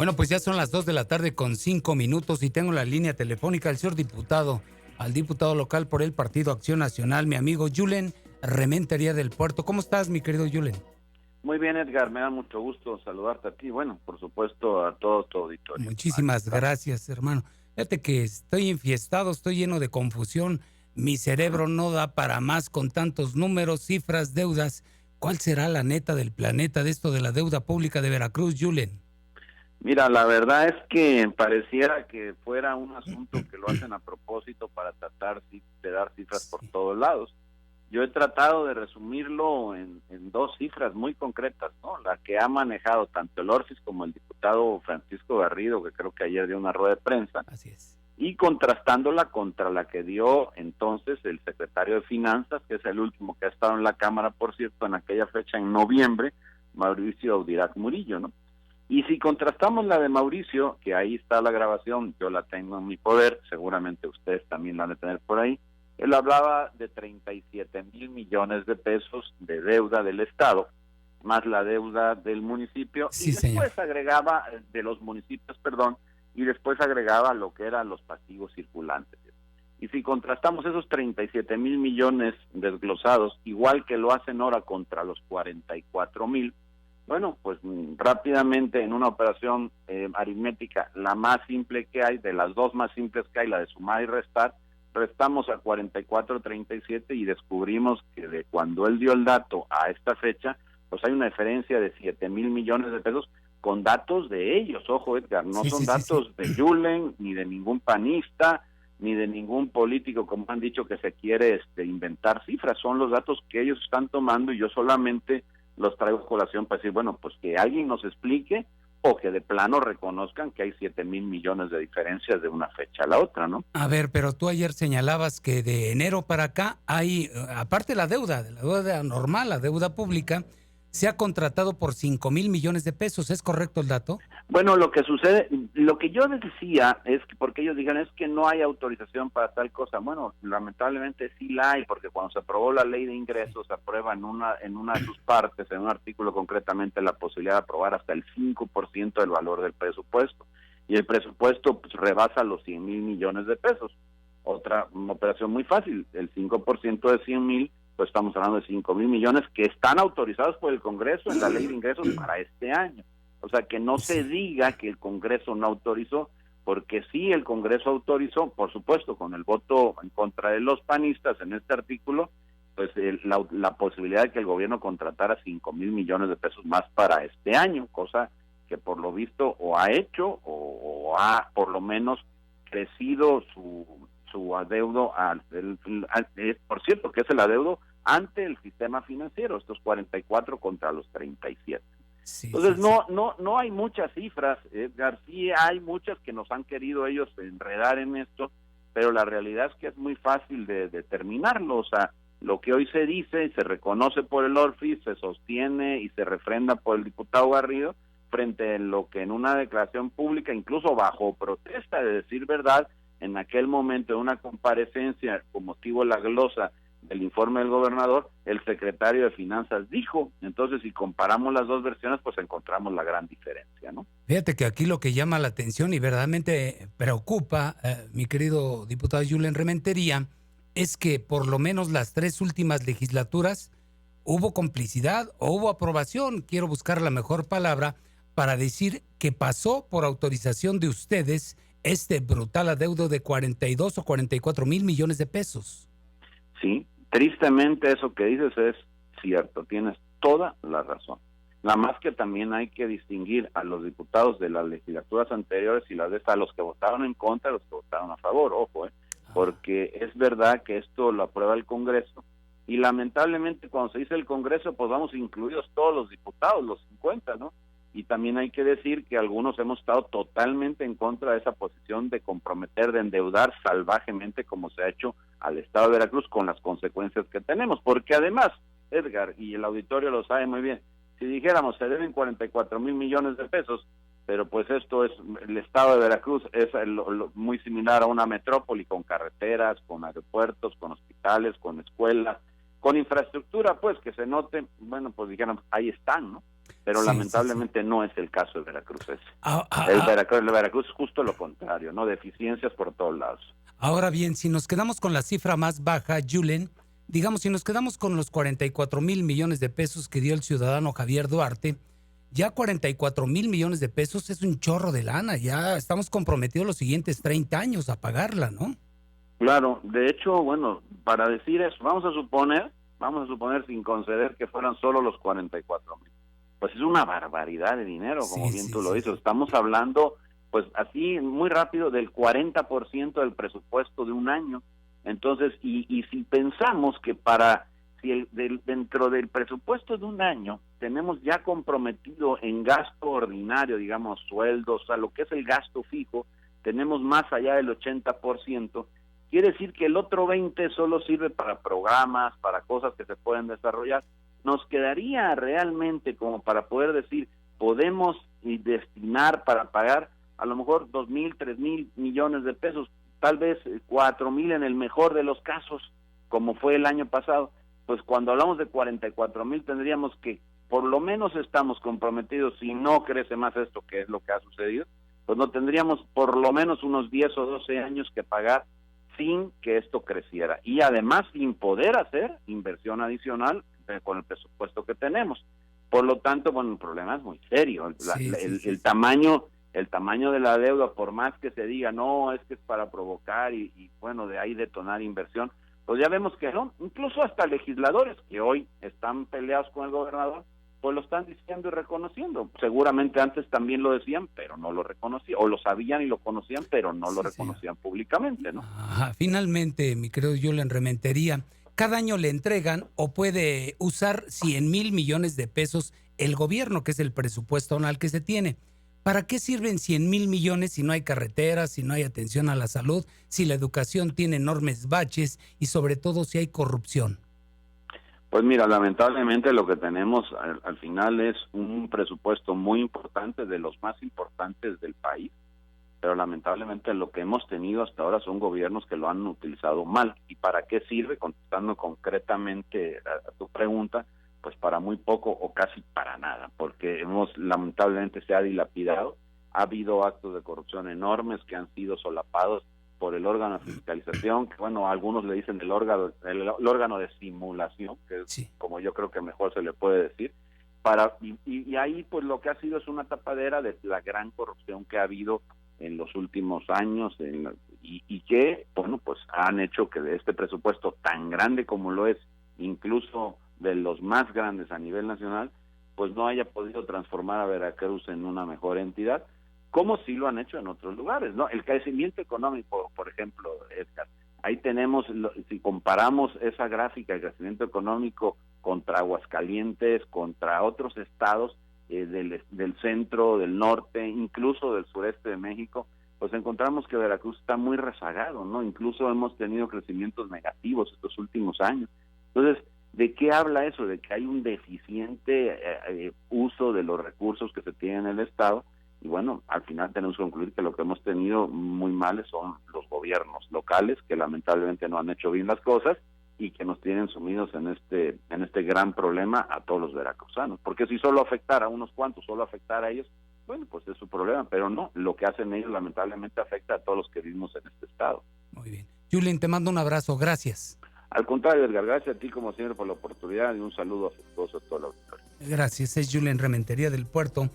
Bueno, pues ya son las 2 de la tarde con 5 minutos y tengo la línea telefónica al señor diputado, al diputado local por el Partido Acción Nacional, mi amigo Yulen Rementería del Puerto. ¿Cómo estás, mi querido Yulen? Muy bien, Edgar, me da mucho gusto saludarte a ti, bueno, por supuesto a todo tu auditorio. Muchísimas gracias, hermano. Fíjate que estoy enfiestado, estoy lleno de confusión. Mi cerebro no da para más con tantos números, cifras, deudas. ¿Cuál será la neta del planeta de esto de la deuda pública de Veracruz, Yulen? Mira, la verdad es que pareciera que fuera un asunto que lo hacen a propósito para tratar de dar cifras por Sí, todos lados. Yo he tratado de resumirlo en dos cifras muy concretas, ¿no? La que ha manejado tanto el Orfis como el diputado Francisco Garrido, que creo que ayer dio una rueda de prensa, así es. y contrastándola contra la que dio entonces el secretario de Finanzas, que es el último que ha estado en la Cámara, por cierto, en aquella fecha, en noviembre, Mauricio Audirac Murillo, ¿no? Y si contrastamos la de Mauricio, que ahí está la grabación, yo la tengo en mi poder, seguramente ustedes también la han de tener por ahí, él hablaba de 37,000 millones de pesos de deuda del Estado, más la deuda del municipio, y Sí, señor. después agregaba, de los municipios, perdón, y después agregaba lo que eran los pasivos circulantes. Y si contrastamos esos 37,000 millones desglosados, igual que lo hacen ahora contra los 44,000, bueno, pues rápidamente en una operación aritmética, la más simple que hay, de las dos más simples que hay, la de sumar y restar, restamos a 44,37 y descubrimos que de cuando él dio el dato a esta fecha, pues hay una diferencia de 7,000 millones de pesos con datos de ellos. Ojo, Edgar, no Sí, son sí, sí, sí. datos de Yulen, ni de ningún panista, ni de ningún político, como han dicho, que se quiere inventar cifras. Son los datos que ellos están tomando y yo solamente los traigo a colación para decir, bueno, pues que alguien nos explique o que de plano reconozcan que hay 7,000 millones de diferencias de una fecha a la otra, ¿no? A ver, pero tú ayer señalabas que de enero para acá hay, aparte de la deuda normal, la deuda pública, se ha contratado por 5,000 millones de pesos. ¿Es correcto el dato? Bueno, lo que sucede, lo que yo decía es que, porque ellos digan, es que no hay autorización para tal cosa. Bueno, lamentablemente sí la hay, porque cuando se aprobó la ley de ingresos, se aprueba en una de sus partes, en un artículo concretamente, la posibilidad de aprobar hasta el 5% del valor del presupuesto. Y el presupuesto pues rebasa los 100,000 millones de pesos. Otra operación muy fácil, el 5% de 100,000, pues estamos hablando de 5,000 millones que están autorizados por el Congreso en la ley de ingresos para este año. O sea, que no se Sí. diga que el Congreso no autorizó, porque sí el Congreso autorizó, por supuesto, con el voto en contra de los panistas en este artículo, pues la posibilidad de que el gobierno contratara 5,000 millones de pesos más para este año, cosa que por lo visto o ha hecho o ha por lo menos crecido su adeudo, por cierto, que es el adeudo ante el sistema financiero, estos 44 contra los 37. Sí, Entonces sí, sí. no hay muchas cifras, Edgar, sí hay muchas que nos han querido ellos enredar en esto, pero la realidad es que es muy fácil de determinarlo. O sea, lo que hoy se dice y se reconoce por el Orfis, se sostiene y se refrenda por el diputado Garrido, frente a lo que en una declaración pública, incluso bajo protesta de decir verdad, en aquel momento en una comparecencia con motivo de la glosa del informe del gobernador, el secretario de Finanzas dijo. Entonces, si comparamos las dos versiones, pues encontramos la gran diferencia, ¿no? Fíjate que aquí lo que llama la atención y verdaderamente preocupa, mi querido diputado Julen Rementería, es que por lo menos las 3 últimas legislaturas hubo complicidad o hubo aprobación, quiero buscar la mejor palabra, para decir que pasó por autorización de ustedes este brutal adeudo de 42 o 44,000 millones de pesos. Sí, tristemente eso que dices es cierto, tienes toda la razón. Nada más que también hay que distinguir a los diputados de las legislaturas anteriores y las de estas, a los que votaron en contra y a los que votaron a favor, ojo, porque es verdad que esto lo aprueba el Congreso y lamentablemente cuando se dice el Congreso, pues vamos incluidos todos los diputados, los 50, ¿no? Y también hay que decir que algunos hemos estado totalmente en contra de esa posición de comprometer, de endeudar salvajemente como se ha hecho al Estado de Veracruz con las consecuencias que tenemos, porque además, Edgar, y el auditorio lo sabe muy bien, si dijéramos se deben 44,000 millones de pesos, pero pues esto es, el Estado de Veracruz es muy similar a una metrópoli con carreteras, con aeropuertos, con hospitales, con escuelas, con infraestructura, pues que se note, bueno, pues dijéramos, ahí están, ¿no? pero Sí, lamentablemente no es el caso de Veracruz ese. Ah, ah, El ah, Veracruz es justo lo contrario, ¿no? Deficiencias por todos lados. Ahora bien, si nos quedamos con la cifra más baja, Julen, digamos, si nos quedamos con los 44,000 millones de pesos que dio el ciudadano Javier Duarte, ya 44,000 millones de pesos es un chorro de lana, ya estamos comprometidos los siguientes 30 años a pagarla, ¿no? Claro, de hecho, bueno, para decir eso, vamos a suponer sin conceder que fueran solo los 44,000. Pues es una barbaridad de dinero, como Sí, bien sí, tú lo sí, dices. sí. Estamos hablando, pues así, muy rápido, del 40% del presupuesto de un año. Entonces, y si pensamos que dentro del presupuesto de un año tenemos ya comprometido en gasto ordinario, digamos, sueldos, o sea, lo que es el gasto fijo, tenemos más allá del 80%, quiere decir que el otro 20% solo sirve para programas, para cosas que se pueden desarrollar. Nos quedaría realmente como para poder decir, podemos destinar para pagar a lo mejor 2,000, 3,000 millones de pesos, tal vez 4,000 en el mejor de los casos, como fue el año pasado. Pues cuando hablamos de 44,000 tendríamos que, por lo menos estamos comprometidos, si no crece más esto, que es lo que ha sucedido, pues no tendríamos por lo menos unos 10 o 12 años que pagar sin que esto creciera, y además sin poder hacer inversión adicional con el presupuesto que tenemos. Por lo tanto, bueno, el problema es muy serio. Sí, sí, sí, El sí. tamaño de la deuda, por más que se diga, no, es que es para provocar y bueno, de ahí detonar inversión, pues ya vemos que no, incluso hasta legisladores que hoy están peleados con el gobernador, pues lo están diciendo y reconociendo. Seguramente antes también lo decían, pero no lo reconocían, o lo sabían y lo conocían, pero no lo Sí, sí. reconocían públicamente, ¿no? Ajá. Finalmente, mi querido Julen Rementería, cada año le entregan o puede usar 100,000 millones de pesos el gobierno, que es el presupuesto anual que se tiene. ¿Para qué sirven 100,000 millones si no hay carreteras, si no hay atención a la salud, si la educación tiene enormes baches y sobre todo si hay corrupción? Pues mira, lamentablemente lo que tenemos al final es un presupuesto muy importante, de los más importantes del país, pero lamentablemente lo que hemos tenido hasta ahora son gobiernos que lo han utilizado mal. ¿Y para qué sirve? Contestando concretamente a tu pregunta, pues para muy poco o casi para nada, porque lamentablemente se ha dilapidado, ha habido actos de corrupción enormes que han sido solapados por el órgano de fiscalización, que bueno, algunos le dicen el órgano de simulación, que es Sí. como yo creo que mejor se le puede decir, y ahí pues lo que ha sido es una tapadera de la gran corrupción que ha habido en los últimos años, y que, bueno, pues han hecho que de este presupuesto tan grande como lo es, incluso de los más grandes a nivel nacional, pues no haya podido transformar a Veracruz en una mejor entidad, como sí lo han hecho en otros lugares, ¿no? El crecimiento económico, por ejemplo, Edgar, ahí tenemos, si comparamos esa gráfica de crecimiento económico contra Aguascalientes, contra otros estados, del centro, del norte, incluso del sureste de México, pues encontramos que Veracruz está muy rezagado, ¿no? Incluso hemos tenido crecimientos negativos estos últimos años. Entonces, ¿de qué habla eso? De que hay un deficiente uso de los recursos que se tienen en el Estado, y bueno, al final tenemos que concluir que lo que hemos tenido muy mal son los gobiernos locales, que lamentablemente no han hecho bien las cosas, y que nos tienen sumidos en este gran problema a todos los veracruzanos. Porque si solo afectara a unos cuantos, solo afectara a ellos, bueno, pues es su problema, pero no, lo que hacen ellos lamentablemente afecta a todos los que vivimos en este estado. Muy bien. Julen, te mando un abrazo. Gracias. Al contrario, Edgar, gracias a ti como siempre por la oportunidad y un saludo afectuoso a toda la auditoría. Gracias. Es Julen Rementería del Puerto.